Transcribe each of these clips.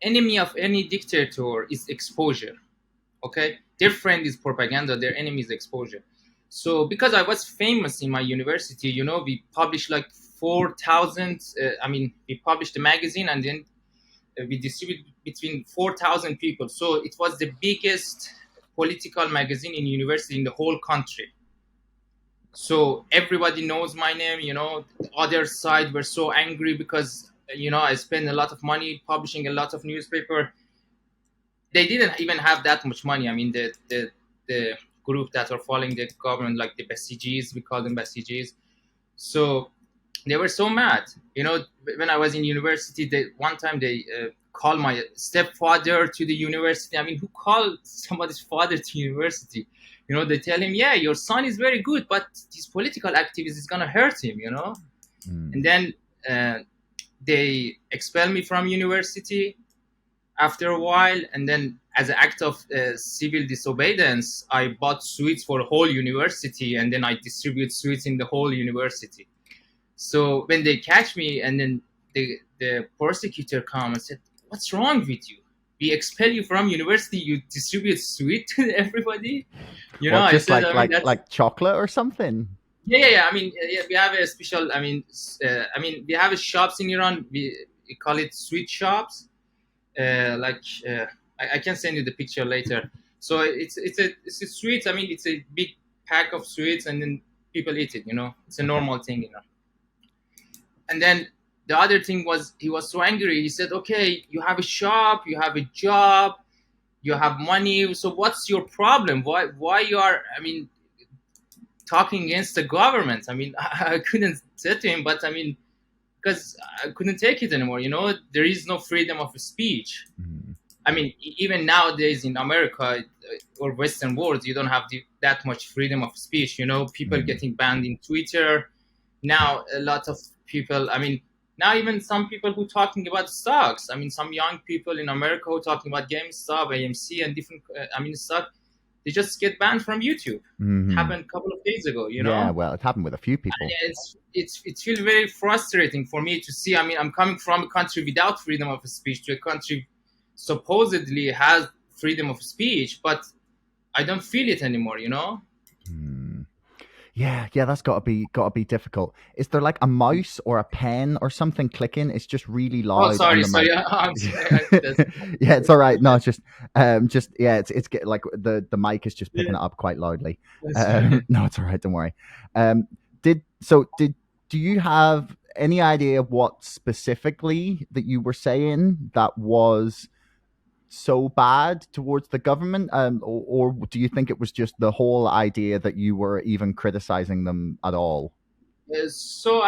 enemy of any dictator is exposure. Okay, their friend is propaganda, their enemy is exposure. So because I was famous in my university, we published like 4,000. We published a magazine, and then we distribute between 4,000 people. So it was the biggest political magazine in university in the whole country. So everybody knows my name. The other side were so angry because I spent a lot of money publishing a lot of newspaper. They didn't even have that much money. I mean, the group that are following the government, like the Basijis, we call them Basijis. So they were so mad. When I was in university, one time they called my stepfather to the university. I mean, who called somebody's father to university? They tell him, yeah, your son is very good, but his political activism is gonna hurt him. And then they expelled me from university after a while, and then as an act of civil disobedience, I bought sweets for the whole university, and then I distribute sweets in the whole university. So when they catch me, and then the prosecutor come and said, "What's wrong with you? We expel you from university. You distribute sweet to everybody." What, I just said, I mean, that's like chocolate or something? yeah. I mean, yeah, we have a special. We have a shops in Iran. We call it sweet shops. I can send you the picture later. So it's a sweet. I mean, it's a big pack of sweets, and then people eat it. It's a Okay. normal thing. And then the other thing was, he was so angry. He said, "Okay, you have a shop, you have a job, you have money. So what's your problem? Why you are? I mean, talking against the government." I mean, I couldn't say to him, but I mean, because I couldn't take it anymore. There is no freedom of speech. Mm. I mean, even nowadays in America or Western world, you don't have that much freedom of speech. People Mm. getting banned in Twitter. Now, a lot of people, I mean, now even some people who talking about stocks. I mean, some young people in America who talking about Gamestop, AMC, and different, stock, they just get banned from YouTube. It Hmm. happened a couple of days ago. Yeah, well, it happened with a few And people. it feels very frustrating for me to see. I mean, I'm coming from a country without freedom of speech to a country supposedly has freedom of speech, but I don't feel it anymore. Hmm. Yeah, that's gotta be difficult. Is there like a mouse or a pen or something clicking? It's just really Oh, loud on sorry, the sorry. mic. I'm sorry. Yeah, it's all right. No, it's just yeah, it's like the mic is just picking it up quite loudly. That's right. No, it's all right. Don't worry. Um, did do you have any idea what specifically that you were saying that was so bad towards the government, or do you think it was just the whole idea that you were even criticizing them at all? So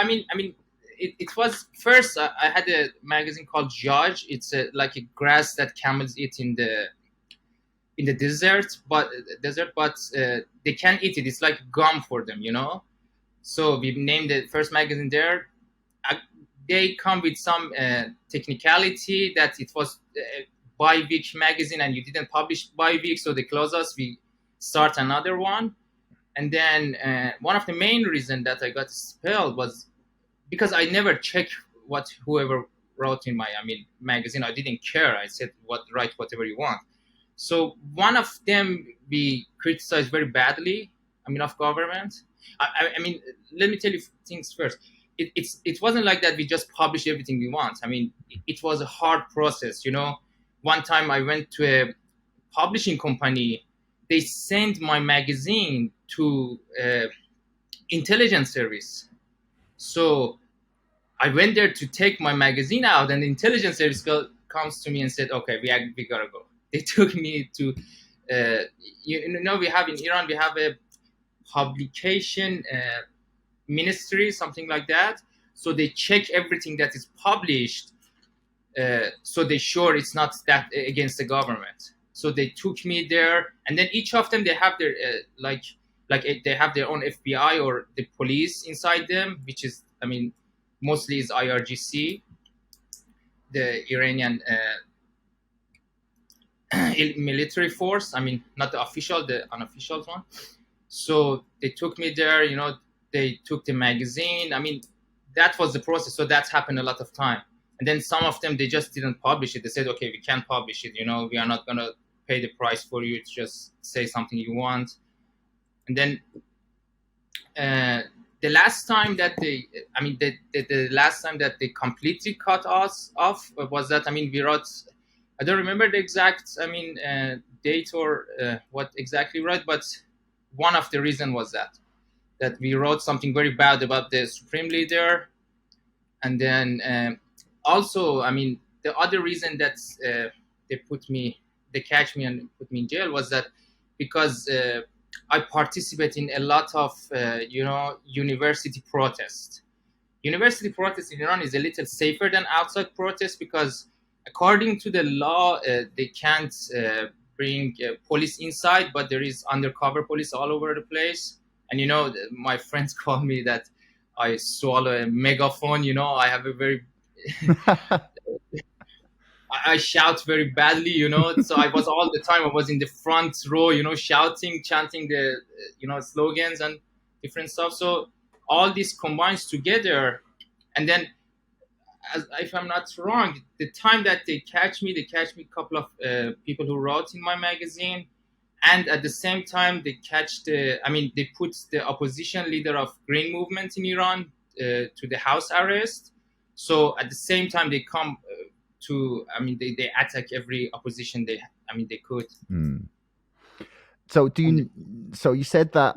it was first. I had a magazine called Judge. It's like a grass that camels eat in the desert, but they can't eat it. It's like gum for them. So we named the first magazine there. Uh, they come with some technicality that it was bi-week magazine and you didn't publish bi-week, so they close us. We start another one, and then one of the main reason that I got expelled was because I never checked what whoever wrote in my magazine. I didn't care. I said, write whatever you want. So one of them we criticized very badly. Of government. I mean, let me tell you things first. It wasn't like that. We just publish everything we want. I mean, it was a hard process. One time I went to a publishing company. They sent my magazine to intelligence service. So I went there to take my magazine out, and the intelligence service comes to me and said, "Okay, we gotta go." They took me to, we have in Iran, we have a publication ministry, something like that. So they check everything that is published, so they sure it's not that against the government. So they took me there, and then each of them they have their they have their own FBI or the police inside them, which is mostly is IRGC, the Iranian military force. I mean, not the official, the unofficial one. So they took me there. They took the magazine. I mean, that was the process. So that's happened a lot of time. And then some of them, they just didn't publish it. They said, okay, we can't publish it, we are not going to pay the price for you to just say something you want. And then uh, the last time that they, the last time that they completely cut us off was that, we wrote, I don't remember the exact, date or what exactly wrote, but one of the reason was that we wrote something very bad about the supreme leader. And then also, the other reason that they put me, they catch me and put me in jail was that because I participate in a lot of university protests. University protest in Iran is a little safer than outside protest because according to the law, they can't bring police inside, but there is undercover police all over the place. And my friends call me that I swallow a megaphone. I have a very I shout very badly. So I was all the time. I was in the front row. Shouting, chanting the slogans and different stuff. So all this combines together, and then, if I'm not wrong, the time that they catch me a couple of people who wrote in my magazine, and at the same time they put the opposition leader of Green Movement in Iran to the house arrest. So at the same time they come they attack every opposition they could. So so you said that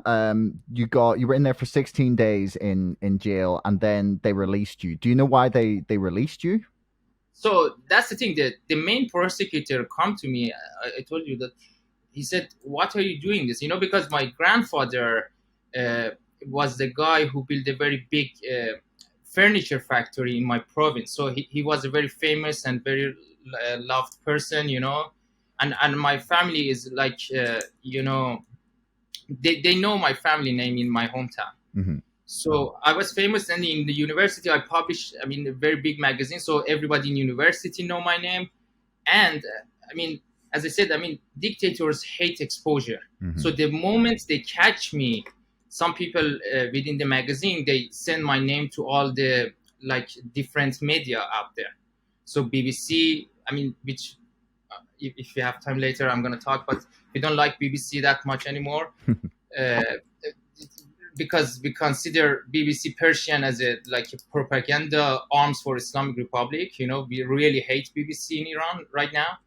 you were in there for 16 days in jail, and then they released you. Do you know why they released you? So that's the thing, that the main prosecutor come to me. I told you that he said, what are you doing this? Because my grandfather was the guy who built a very big furniture factory in my province. So he was a very famous and very loved person, and my family is like, they know my family name in my hometown. Mm-hmm. So I was famous, and in the university I published, a very big magazine. So everybody in university know my name. And as I said, dictators hate exposure. Mm-hmm. So the moment they catch me, some people within the magazine, they send my name to all the different media out there. So BBC, which if you have time later, I'm going to talk, but we don't like BBC that much anymore. Because we consider BBC Persian as a propaganda arms for Islamic Republic. We really hate BBC in Iran right now.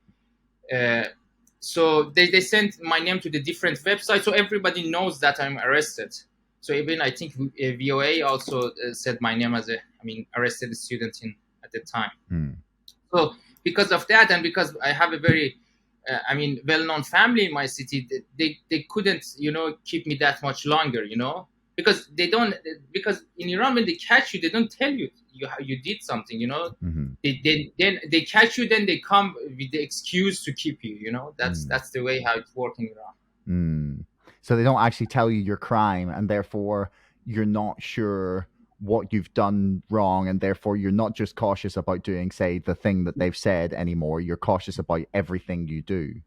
So they sent my name to the different websites, so everybody knows that I'm arrested. So even I think VOA also said my name as arrested student at the time. So because of that, and because I have a very well-known family in my city, they couldn't keep me that much longer, because because in Iran, when they catch you, they don't tell you you did something, Mm-hmm. they catch you, then they come with the excuse to keep you, that's the way how it works in Iran. So they don't actually tell you your crime, and therefore you're not sure what you've done wrong, and therefore you're not just cautious about doing, say, the thing that they've said anymore. You're cautious about everything you do.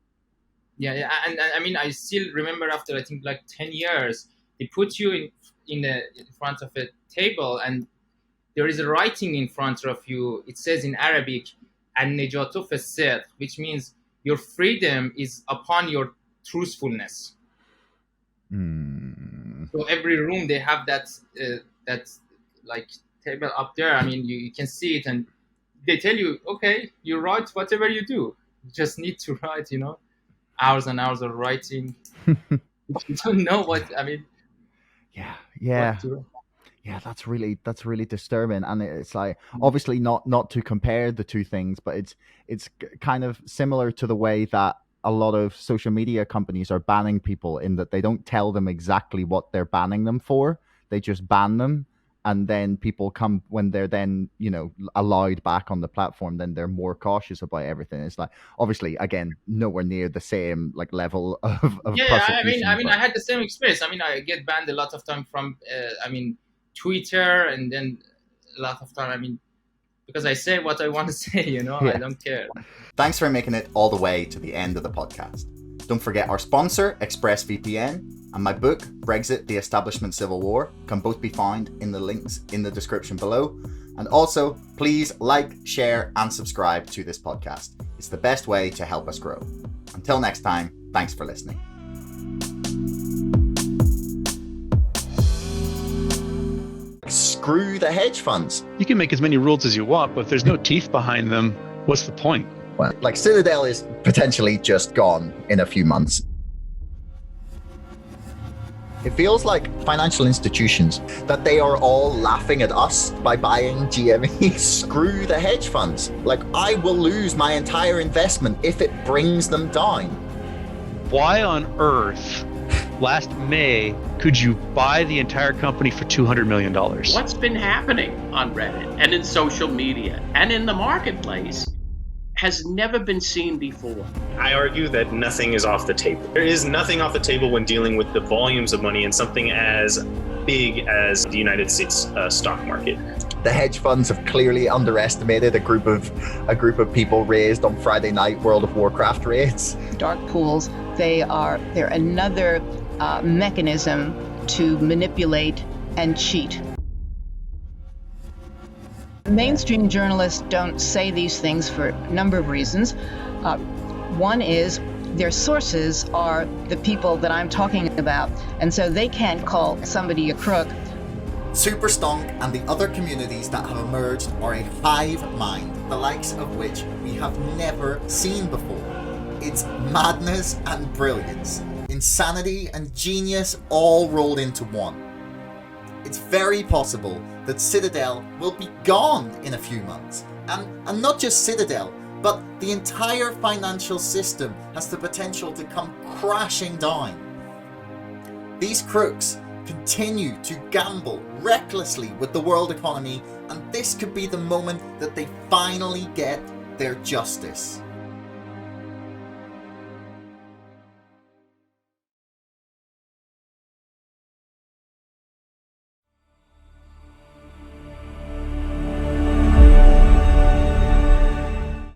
Yeah, and I still remember, after I think 10 years, they put you in front of a table, and there is a writing in front of you. It says in Arabic, "An-Najatu fi-Sidq," which means your freedom is upon your truthfulness. So every room they have that table up there. You can see it, and they tell you, okay, you write whatever you do. You just need to write, hours and hours of writing. You don't know what Yeah. Yeah, that's really disturbing, and it's obviously not to compare the two things, but it's kind of similar to the way that a lot of social media companies are banning people, in that they don't tell them exactly what they're banning them for. They just ban them, and then people come, when they're then allowed back on the platform, then they're more cautious about everything. It's obviously, again, nowhere near the same level of prosecution. I had the same experience. I get banned a lot of time from Twitter, and then a lot of time because I say what I want to say, Yeah. I don't care. Thanks for making it all the way to the end of the podcast. Don't forget our sponsor, ExpressVPN. And my book, Brexit, The Establishment Civil War, can both be found in the links in the description below. And also, please like, share, and subscribe to this podcast. It's the best way to help us grow. Until next time, thanks for listening. Screw the hedge funds. You can make as many rules as you want, but if there's no teeth behind them, what's the point? Well, like Citadel is potentially just gone in a few months. It feels like financial institutions, that they are all laughing at us by buying GME. Screw the hedge funds. Like, I will lose my entire investment if it brings them down. Why on earth, last May, could you buy the entire company for $200 million? What's been happening on Reddit and in social media and in the marketplace has never been seen before. I argue that nothing is off the table. There is nothing off the table when dealing with the volumes of money in something as big as the United States stock market. The hedge funds have clearly underestimated a group of people raised on Friday night World of Warcraft raids. Dark pools, they're another mechanism to manipulate and cheat. Mainstream journalists don't say these things for a number of reasons. One is their sources are the people that I'm talking about, and so they can't call somebody a crook. Superstonk and the other communities that have emerged are a hive mind, the likes of which we have never seen before. It's madness and brilliance, insanity and genius all rolled into one. It's very possible that Citadel will be gone in a few months. And not just Citadel, but the entire financial system has the potential to come crashing down. These crooks continue to gamble recklessly with the world economy, and this could be the moment that they finally get their justice.